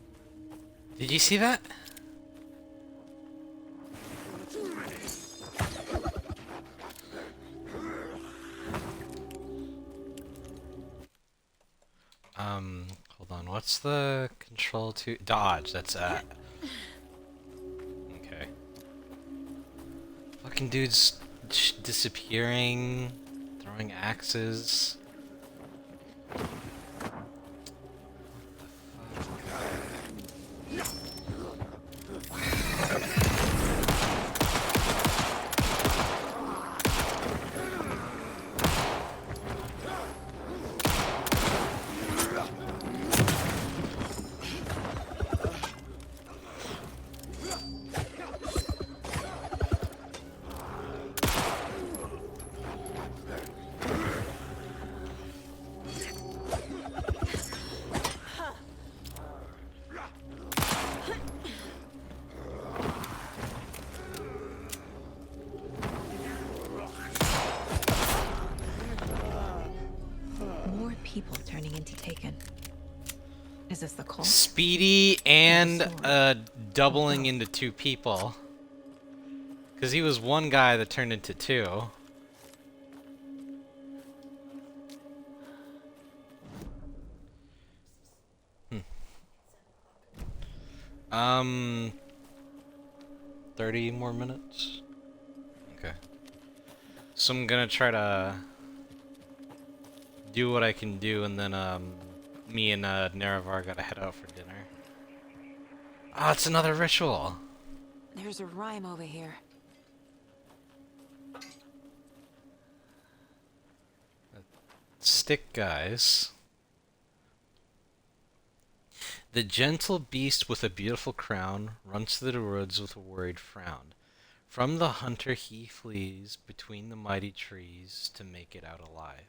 Did you see that? Hold on, what's the control to dodge? That's okay. Fucking dudes disappearing, throwing axes. More people turning into Taken. Is this the cult? Speedy and doubling into two people. Because he was one guy that turned into two. Hmm. 30 more minutes? Okay. So I'm gonna try to do what I can do, and then me and Nerevar gotta head out for dinner. Ah, it's another ritual. There's a rhyme over here. Stick guys. The gentle beast with a beautiful crown runs through the woods with a worried frown. From the hunter he flees between the mighty trees to make it out alive.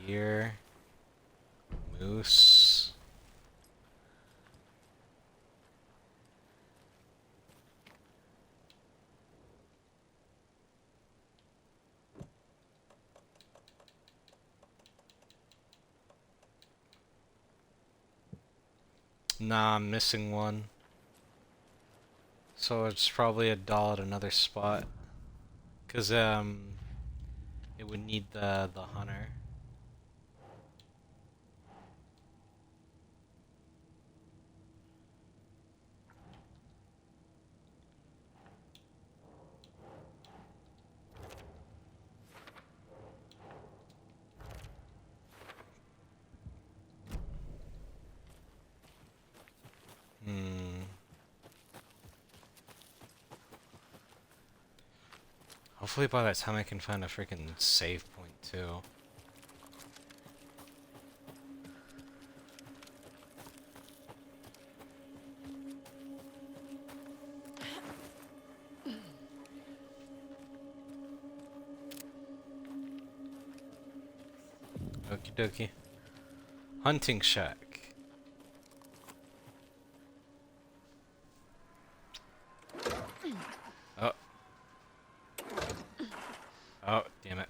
Deer, moose. Nah, I'm missing one. So it's probably a doll at another spot. Cause it would need the hunter. Hopefully by that time I can find a freaking save point too. Okie dokie. Hunting shack. Oh. Oh, damn it.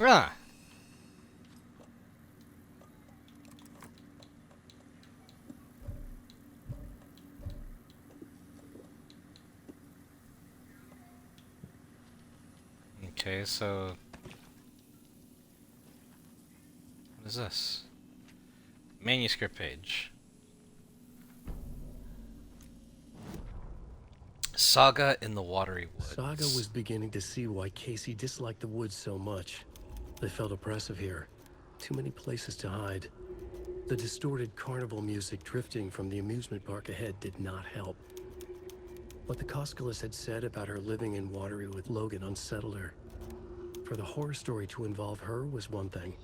Ah. Okay, so what is this? Manuscript page. Saga in the Watery Woods. Saga was beginning to see why Casey disliked the woods so much. They felt oppressive here. Too many places to hide. The distorted carnival music drifting from the amusement park ahead did not help. What the Koskulis had said about her living in Watery with Logan unsettled her. For the horror story to involve her was one thing,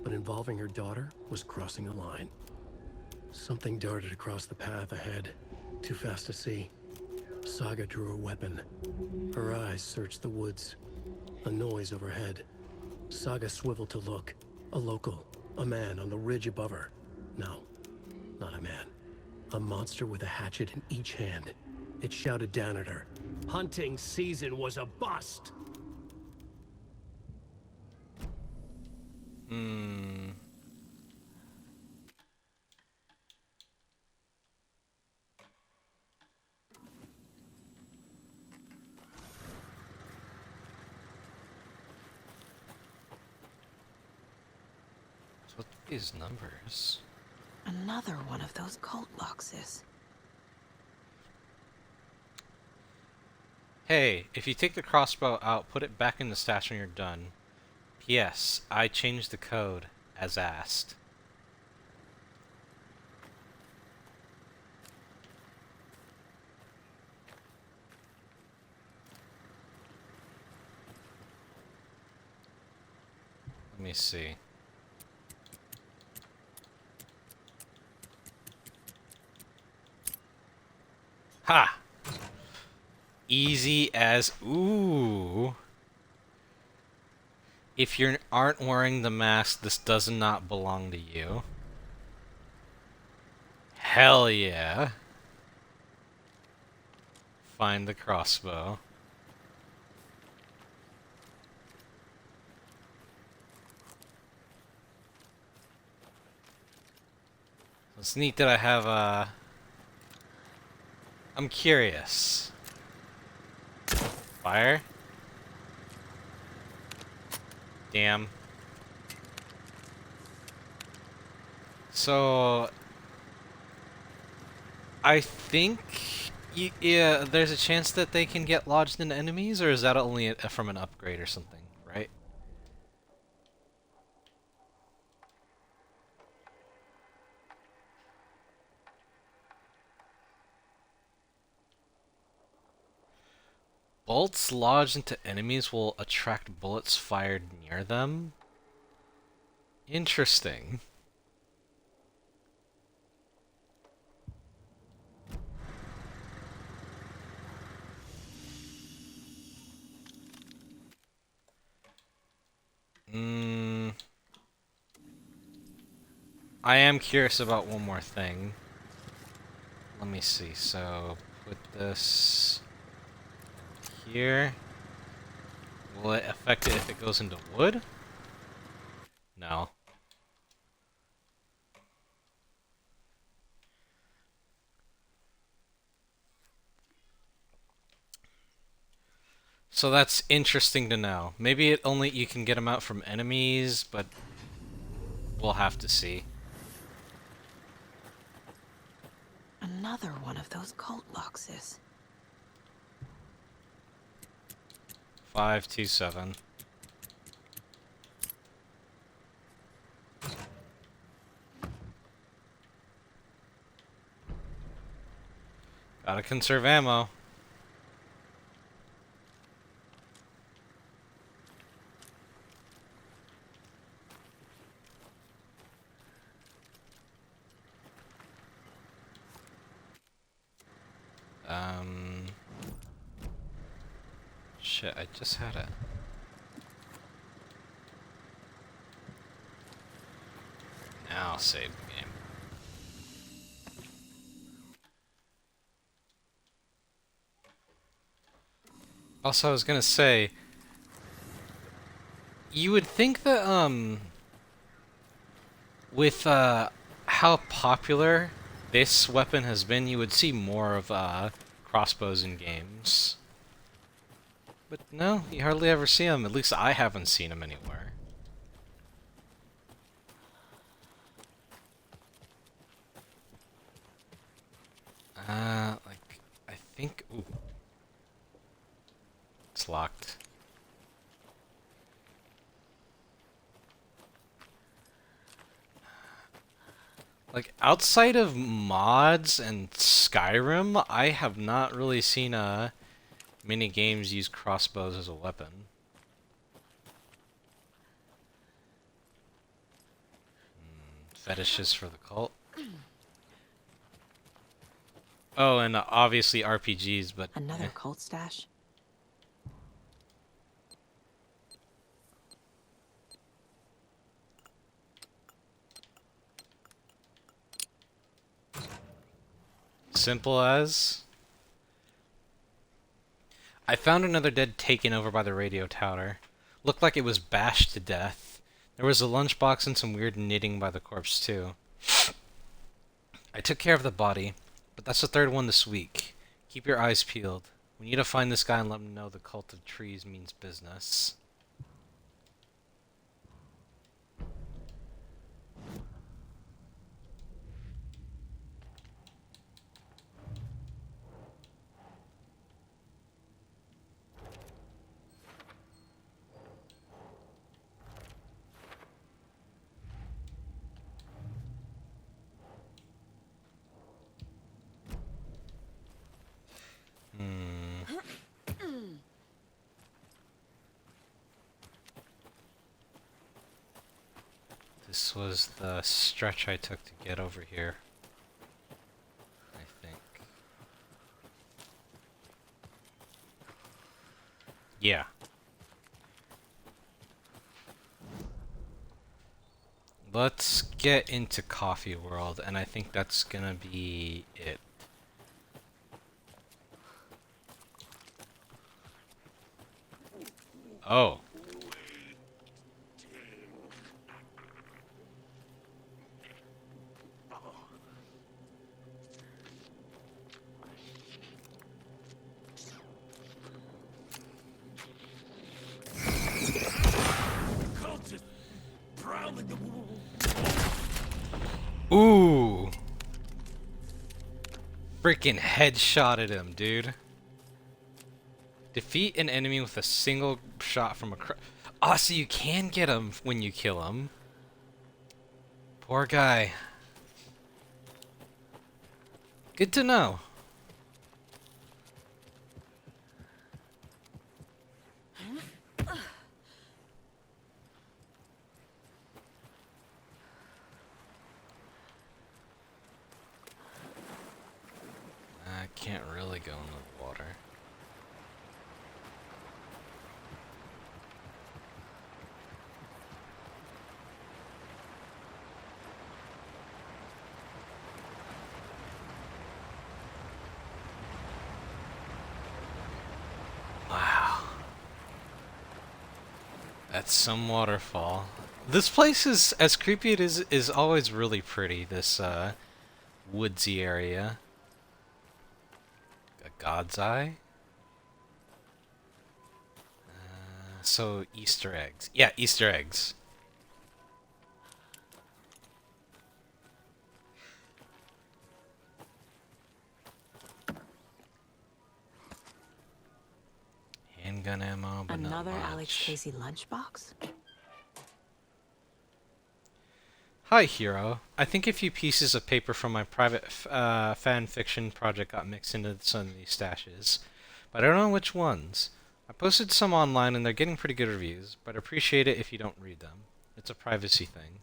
but involving her daughter was crossing a line. Something darted across the path ahead, too fast to see. Saga drew a weapon. Her eyes searched the woods. A noise overhead. Saga swiveled to look. A local. A man on the ridge above her. No, not a man. A monster with a hatchet in each hand. It shouted down at her. Hunting season was a bust! What's with these numbers? Another one of those cult boxes. Hey, if you take the crossbow out, put it back in the stash when you're done. P.S. I changed the code, as asked. Let me see. Ha! Easy as ooh. If you aren't wearing the mask, this does not belong to you. Hell yeah. Find the crossbow. It's neat that I have I'm curious. Fire? Damn. So I think yeah, there's a chance that they can get lodged into enemies, or is that only from an upgrade or something, right? Bolts lodged into enemies will attract bullets fired near them. Interesting. I am curious about one more thing. Let me see. So, put this here. Will it affect it if it goes into wood? No. So that's interesting to know. Maybe it only you can get them out from enemies, but we'll have to see. Another one of those cult boxes. 527. Gotta conserve ammo. Shit, I just had it. Now save the game. Also, I was gonna say, you would think that, with, how popular this weapon has been, you would see more of, crossbows in games. But no, you hardly ever see them. At least I haven't seen them anywhere. Like, I think... Ooh. It's locked. Like, outside of mods and Skyrim, I have not really seen many games use crossbows as a weapon. Fetishes for the cult. Oh, and obviously RPGs, but... Another cult stash? Simple as... I found another dead taken over by the radio tower. Looked like it was bashed to death. There was a lunchbox and some weird knitting by the corpse too. I took care of the body, but that's the third one this week. Keep your eyes peeled. We need to find this guy and let him know the cult of trees means business. This was the stretch I took to get over here, I think. Yeah. Let's get into Coffee World, and I think that's gonna be it. Oh. Ooh! Freaking headshotted him, dude. Defeat an enemy with a single shot from a oh, so you can get him when you kill him. Poor guy. Good to know. I can't really go in the water. Wow. That's some waterfall. This place is, as creepy it is always really pretty, this woodsy area. A God's Eye? So Easter eggs. Yeah, Easter eggs. Handgun ammo, but Another not much. Alex Casey lunchbox? Hi, Hero. I think a few pieces of paper from my private fan fiction project got mixed into some of these stashes, but I don't know which ones. I posted some online and they're getting pretty good reviews, but I appreciate it if you don't read them. It's a privacy thing.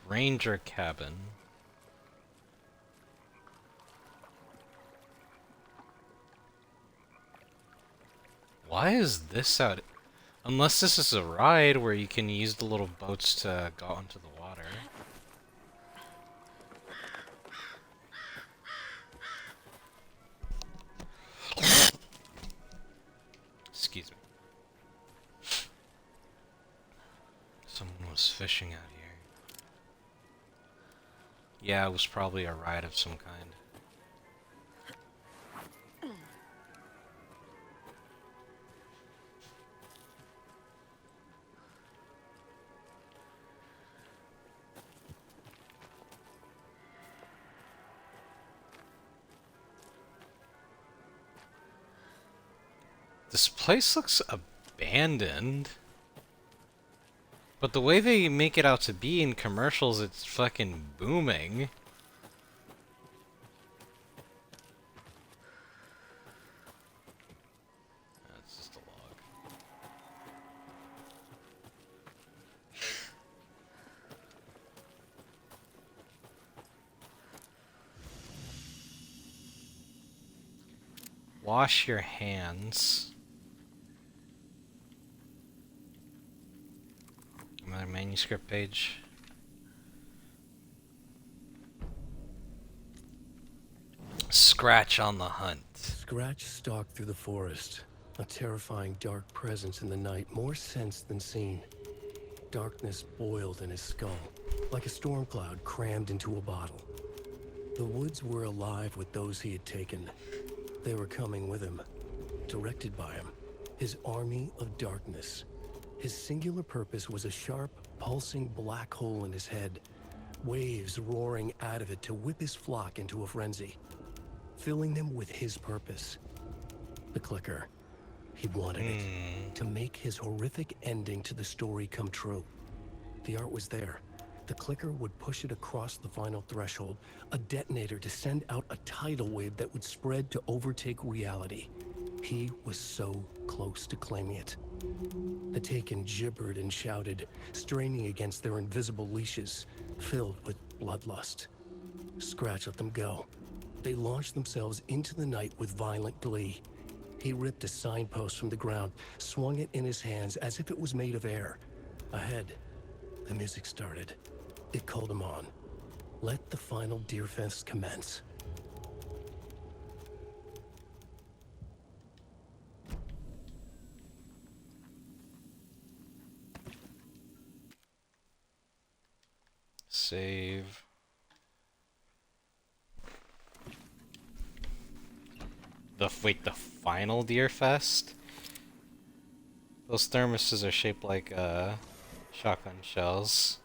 Ranger cabin. Why is this out? Unless this is a ride where you can use the little boats to go out into the water. Excuse me. Someone was fishing out here. Yeah, it was probably a ride of some kind. This place looks abandoned. But the way they make it out to be in commercials, it's fucking booming. That's just a log. Wash your hands. Another manuscript page. Scratch on the hunt. Scratch stalked through the forest, a terrifying dark presence in the night, more sensed than seen. Darkness boiled in his skull, like a storm cloud crammed into a bottle. The woods were alive with those he had taken. They were coming with him, directed by him, his army of darkness. His singular purpose was a sharp, pulsing black hole in his head, waves roaring out of it to whip his flock into a frenzy, filling them with his purpose. The clicker. He wanted it, to make his horrific ending to the story come true. The art was there. The clicker would push it across the final threshold, a detonator to send out a tidal wave that would spread to overtake reality. He was so close to claiming it. The Taken gibbered and shouted, straining against their invisible leashes, filled with bloodlust. Scratch let them go. They launched themselves into the night with violent glee. He ripped a signpost from the ground, swung it in his hands as if it was made of air. Ahead, the music started. It called him on. Let the final Deerfest commence. Save. Wait, the final Deerfest? Those thermoses are shaped like shotgun shells.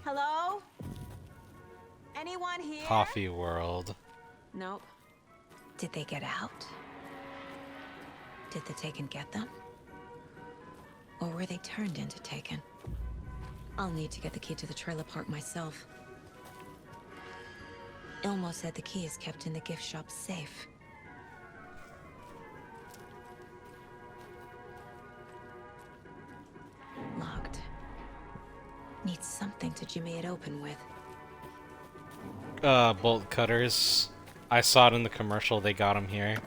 Hello? Anyone here? Coffee World. Nope. Did they get out? Did the Taken get them? Or were they turned into Taken? I'll need to get the key to the trailer park myself. Ilmo said the key is kept in the gift shop safe. Locked. Needs something to jimmy it open with. Bolt cutters. I saw it in the commercial, they got them here.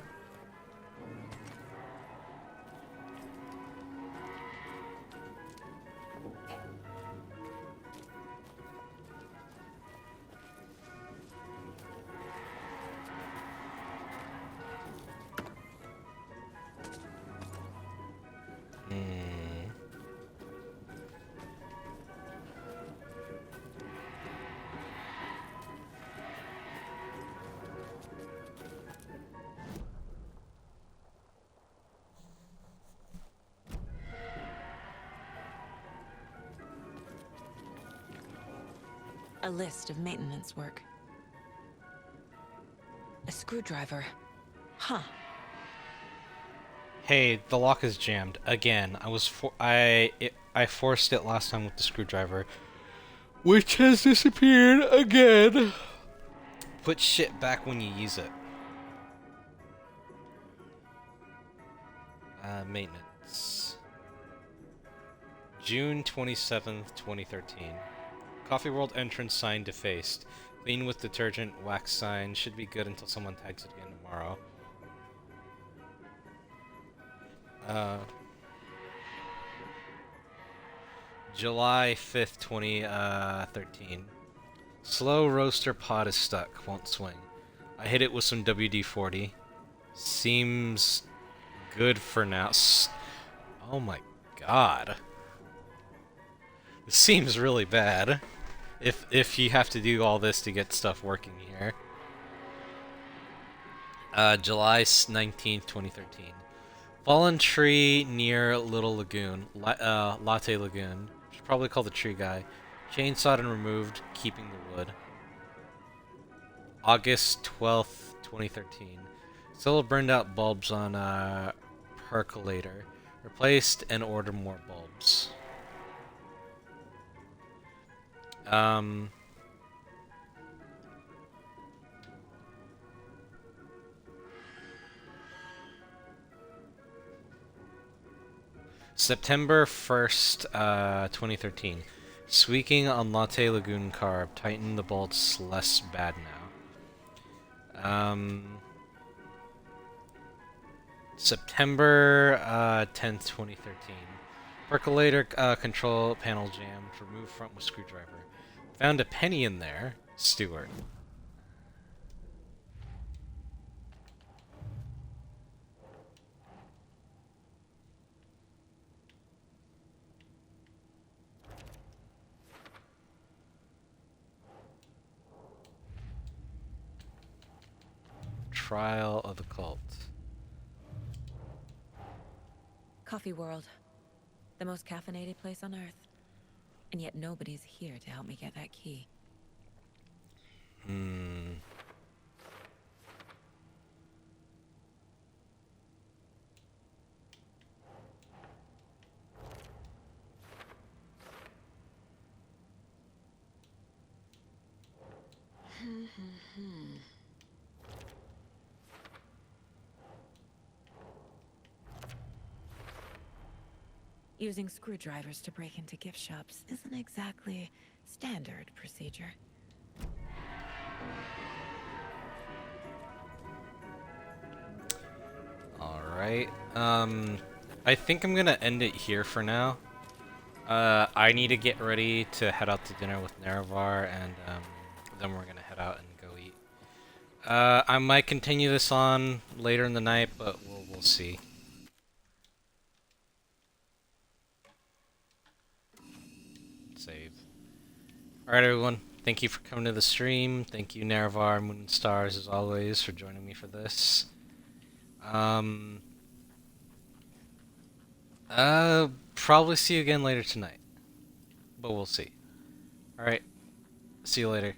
A list of maintenance work. A screwdriver. Huh. Hey, the lock is jammed again. I forced it last time with the screwdriver. which has disappeared again. Put shit back when you use it. Maintenance. June 27th, 2013. Coffee World entrance sign defaced. Clean with detergent, wax sign. Should be good until someone tags it again tomorrow. July 5th, 2013. Slow roaster pod is stuck. Won't swing. I hit it with some WD-40. Seems good for now. Oh my god. This seems really bad. If you have to do all this to get stuff working here. July 19th, 2013. Fallen tree near Little Lagoon. Latte Lagoon. Should probably call the tree guy. Chainsawed and removed, keeping the wood. August 12th, 2013. Still burned out bulbs on percolator. Replaced and ordered more bulbs. September 1st, 2013. Squeaking on Latte Lagoon carb. Tighten the bolts less bad now. September 10th, 2013. Percolator control panel jammed. Remove front with screwdriver. Found a penny in there. Stewart. Trial of the Cult. Coffee World. The most caffeinated place on Earth. And yet nobody's here to help me get that key. Using screwdrivers to break into gift shops isn't exactly standard procedure. Alright, I think I'm gonna end it here for now. I need to get ready to head out to dinner with Nerevar, and then we're gonna head out and go eat. I might continue this on later in the night, but we'll see. Save. Alright everyone, thank you for coming to the stream. Thank you Nerevar, Moon and Stars as always for joining me for this. Probably see you again later tonight. But we'll see. Alright, see you later.